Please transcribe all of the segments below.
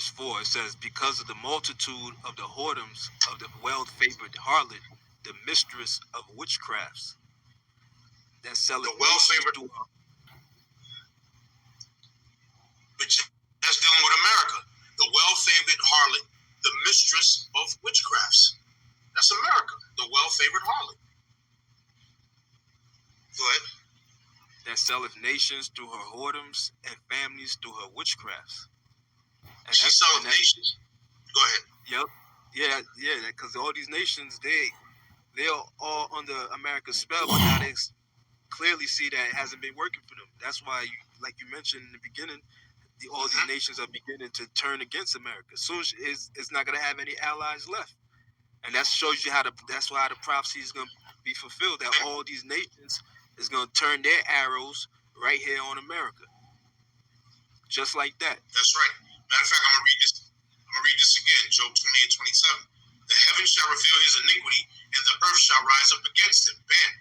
verse 4, it says, because of the multitude of the whoredoms of the well-favored harlot, the mistress of witchcrafts, that selleth The nations well-favored, through which that's dealing with America. The well-favored harlot, the mistress of witchcrafts. That's America. The well-favored harlot. Go ahead. that selleth nations through her whoredoms and families through her witchcrafts. And She sells nations. Go ahead. Yep. Yeah, because all these nations, they're all under America's spell, but now they clearly see that it hasn't been working for them. That's why, like you mentioned in the beginning, all these nations are beginning to turn against America. Soon it's not going to have any allies left, and that shows you that's why the prophecy is going to be fulfilled. That all these nations is going to turn their arrows right here on America, just like that. That's right. Matter of fact, I'm gonna read this. I'm gonna read this again. Job 20 and 27. The heavens shall reveal his iniquity, and the earth shall rise up against him. Bam.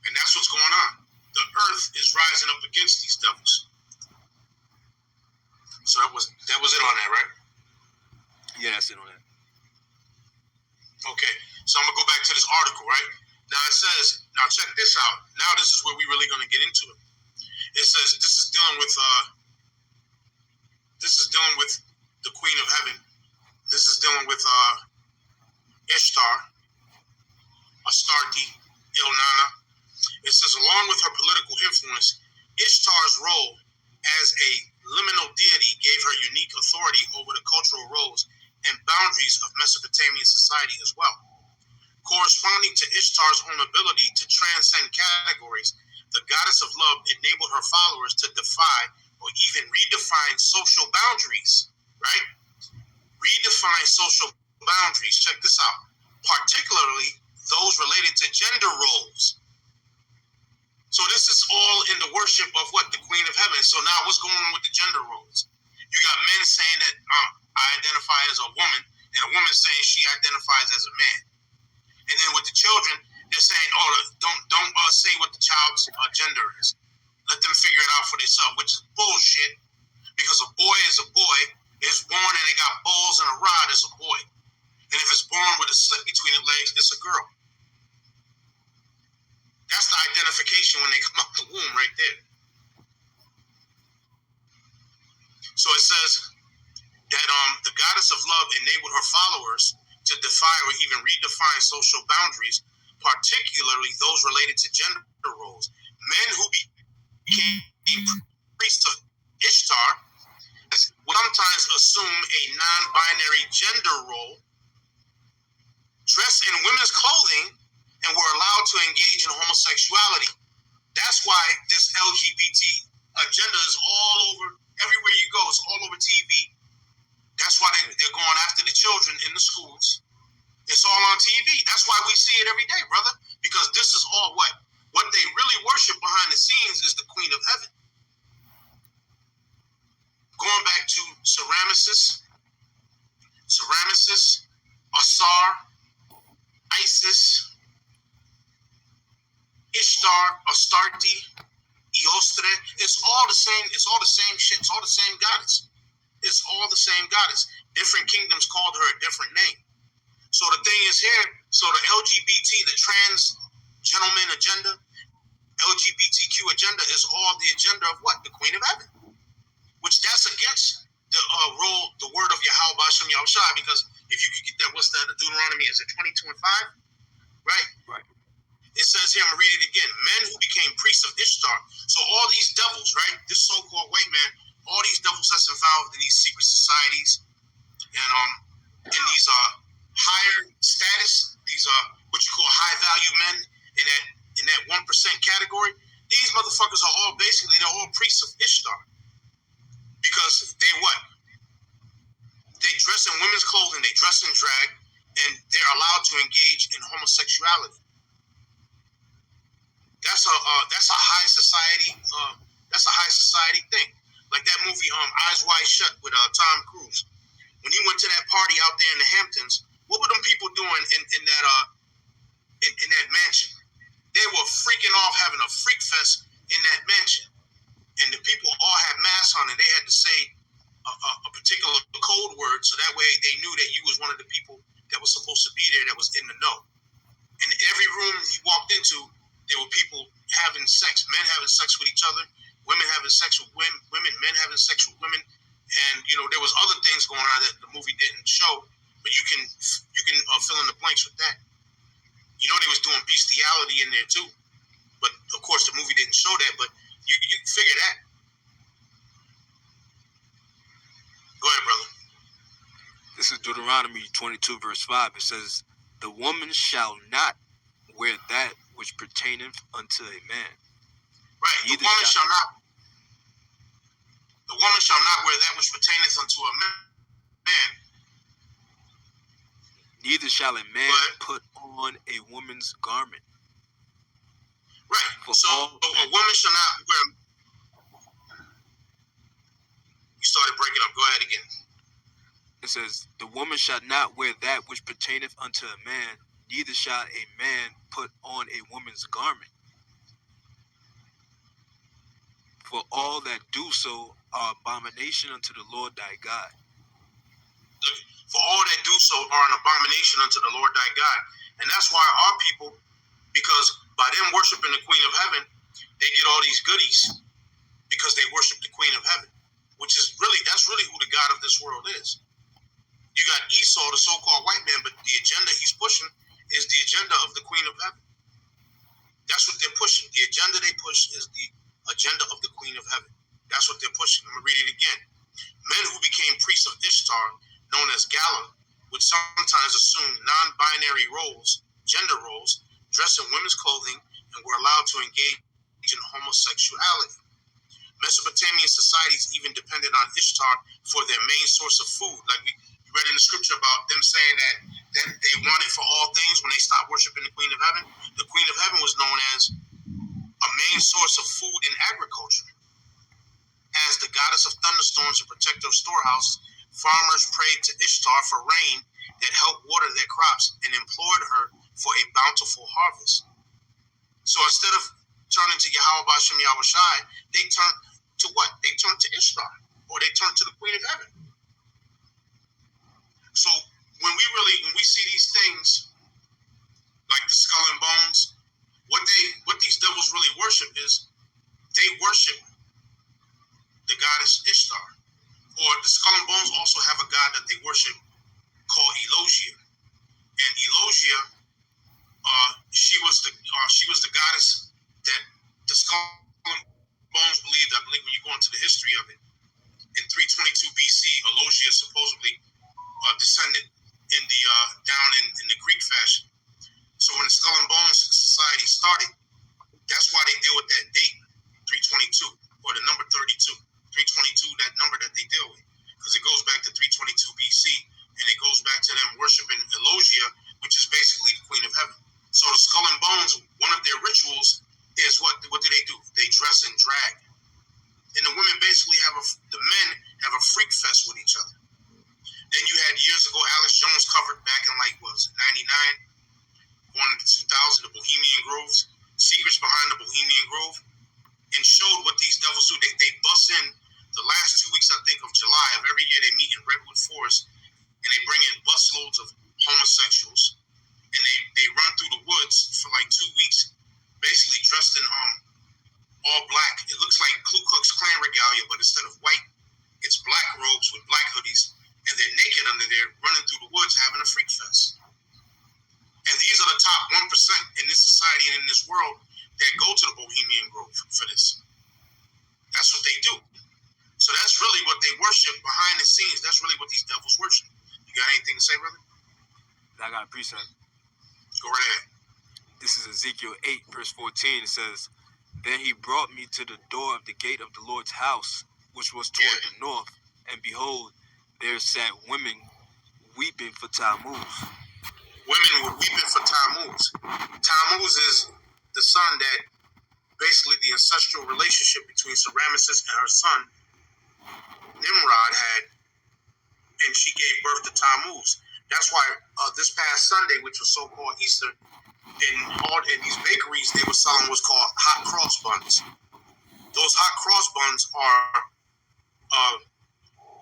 And that's what's going on. The earth is rising up against these devils. So that was it on that, right? Yeah, that's it on that. Okay. So I'm gonna go back to this article, right? Now it says, now check this out. Now this is where we're really gonna get into it. It says this is dealing with the Queen of Heaven. This is dealing with Ishtar, Astarte, Ilnana. It says, along with her political influence, Ishtar's role as a liminal deity gave her unique authority over the cultural roles and boundaries of Mesopotamian society as well. Corresponding to Ishtar's own ability to transcend categories, the goddess of love enabled her followers to defy or even redefine social boundaries, right? Redefine social boundaries. Check this out. Particularly those related to gender roles. So this is all in the worship of what? The Queen of Heaven. So now what's going on with the gender roles? You got men saying that I identify as a woman, and a woman saying she identifies as a man. And then with the children, they're saying, oh, don't say what the child's gender is. Let them figure it out for themselves, which is bullshit. Because a boy is a boy. It's born and it got balls and a rod, it's a boy. And if it's born with a slit between the legs, it's a girl. That's the identification when they come out the womb right there. So it says that the goddess of love enabled her followers to defy or even redefine social boundaries, particularly those related to gender roles. Men who became priests of Ishtar would sometimes assume a non-binary gender role, dress in women's clothing, and were allowed to engage in homosexuality. That's why this LGBT agenda is all over, everywhere you go, it's all over TV. That's why they're going after the children in the schools. It's all on TV. That's why we see it every day, brother. Because this is all what? What they really worship behind the scenes is the Queen of Heaven. Going back to Semiramis, Asar, Isis, Ishtar, Astarte, Eostre. It's all the same. It's all the same shit. It's all the same goddess. It's all the same goddess. Different kingdoms called her a different name. So the thing is here, so the LGBT, the trans gentleman agenda, LGBTQ agenda is all the agenda of what? The Queen of Heaven. Which that's against the the word of Yahweh Bashem Yahushua, because if you could get that, what's that? The Deuteronomy, is it 22 and 5? Right? Right. It says here, I'm going to read it again. Men who became priests of Ishtar. So all these devils, right? This so-called white man, all these devils that's involved in these secret societies and in these higher status, these what you call high value men in that 1% category, these motherfuckers are all basically, they're all priests of Ishtar. Because they what? They dress in women's clothing, they dress in drag, and they're allowed to engage in homosexuality. That's a high society. That's a high society thing. Like that movie, Eyes Wide Shut with Tom Cruise. When he went to that party out there in the Hamptons, what were them people doing in that mansion? They were freaking off, having a freak fest in that mansion, and the people all had masks on, and they had to say so that way they knew that you was one of the people that was supposed to be there, that was in the know. And every room he walked into, there were people having sex, men having sex with each other, women having sex with women, men having sex with women, and there was other things going on that the movie didn't show, but you can fill in the blanks with that. They was doing bestiality in there too, but of course the movie didn't show that. But you figure that. Go ahead, brother. This is Deuteronomy 22, verse 5. It says, "The woman shall not wear that which pertaineth unto a man." Right. The woman shall not wear that which pertaineth unto a man. Neither shall a man put on a woman's garment. Right. So a woman shall not wear. You started breaking up. Go ahead again. It says, "The woman shall not wear that which pertaineth unto a man, neither shall a man put on a woman's garment. For all that do so are abomination unto the Lord thy God." For all that do so are an abomination unto the Lord thy God. And that's why our people, because by them worshiping the Queen of Heaven, they get all these goodies because they worship the Queen of Heaven, that's really who the God of this world is. You got Esau, the so-called white man, but the agenda he's pushing is the agenda of the Queen of Heaven. That's what they're pushing. The agenda they push is the agenda of the Queen of Heaven. That's what they're pushing. I'm going to read it again. Men who became priests of Ishtar, known as Gala, would sometimes assume non-binary roles, gender roles, dress in women's clothing, and were allowed to engage in homosexuality. Mesopotamian societies even depended on Ishtar for their main source of food. Like we read in the scripture about them saying that they wanted for all things when they stopped worshiping the Queen of Heaven. The Queen of Heaven was known as a main source of food in agriculture. As the goddess of thunderstorms and protector of storehouses, farmers prayed to Ishtar for rain that helped water their crops and implored her for a bountiful harvest. So instead of turning to Yahweh Bashem Yahweh Shai, they turned to what? They turned to Ishtar, or they turned to the Queen of Heaven. So when we see these things like the skull and bones, what these devils really worship is they worship the goddess Ishtar. Or the skull and bones also have a god that they worship called Elogia. And Elogia, she was the goddess that the skull and bones believed. I believe when you go into the history of it, in 322 BC, Elogia supposedly descended in the down in the Greek fashion. So when the skull and bones society started, that's why they deal with that date, 322, or the number 32. 322, that number that they deal with, because it goes back to 322 BC, and it goes back to them worshiping Elogia, which is basically the Queen of Heaven. So the skull and bones, one of their rituals is what do they do? They dress and drag, and the women basically the men have a freak fest with each other. Then you had years ago, Alex Jones covered back in 99, going into 2000, the Bohemian Groves, secrets behind the Bohemian Grove, and showed what these devils do. They bust in the last 2 weeks, I think, of July of every year. They meet in Redwood Forest, and they bring in busloads of homosexuals, and they run through the woods for 2 weeks, basically dressed in all black. It looks like Ku Klux Klan regalia, but instead of white, it's black robes with black hoodies, and they're naked under there, running through the woods, having a freak fest. And these are the top 1% in this society and in this world that go to the Bohemian Grove for this. That's what they do. So that's really what they worship behind the scenes. That's really what these devils worship. You got anything to say, brother? I got a precept. Go right ahead. This is Ezekiel 8, verse 14. It says, "Then he brought me to the door of the gate of the Lord's house, which was toward the north, and behold, there sat women weeping for Tammuz." Women were weeping for Tammuz. Tammuz is the son that, basically the ancestral relationship between Semiramis and her son, Nimrod, had, and she gave birth to Tammuz. That's why this past Sunday, which was so-called Easter, in these bakeries, they were selling what's called hot cross buns. Those hot cross buns are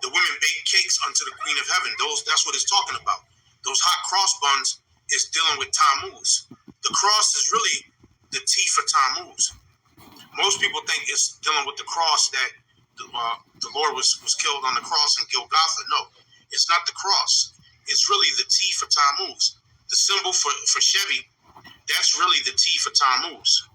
the women bake cakes unto the Queen of Heaven. That's what it's talking about. Those hot cross buns is dealing with Tammuz. The cross is really the T for Tammuz. Most people think it's dealing with the cross that the Lord was killed on the cross in Golgotha. No, it's not the cross. It's really the T for Tammuz. The symbol for Chevy, that's really the T for Tammuz.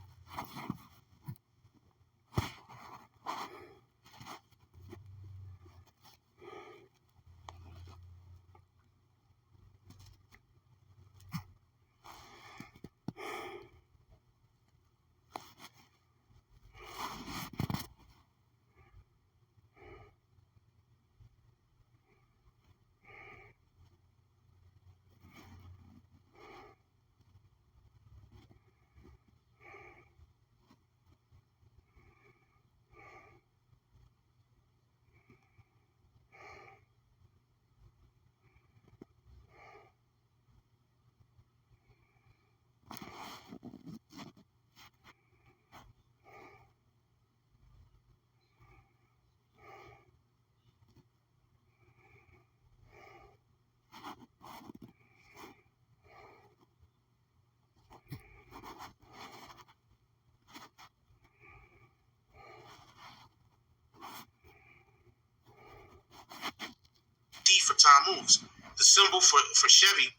T for Tammuz. The symbol for Chevy,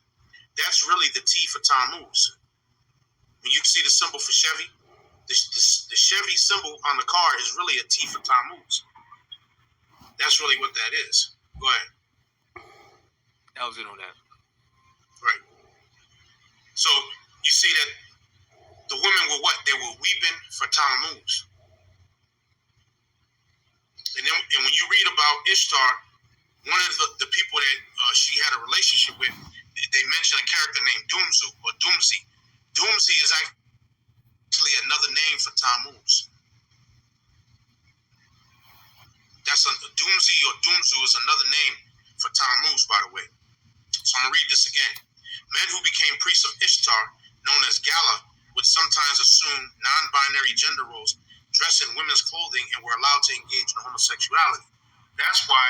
that's really the T for Tammuz. When you see the symbol for Chevy, the Chevy symbol on the car is really a T for Tammuz. That's really what that is. Go ahead. That was it on that. Right. So you see that the women were what? They were weeping for Tammuz. And when you read about Ishtar, one of the people that she had a relationship with, they mention a character named Dumzu or Dumzi. Dumzi is actually another name for Tammuz. That's Dumzi or Dumzu is another name for Tammuz, by the way. So I'm going to read this again. Men who became priests of Ishtar, known as Gala, would sometimes assume non-binary gender roles, dress in women's clothing, and were allowed to engage in homosexuality. That's why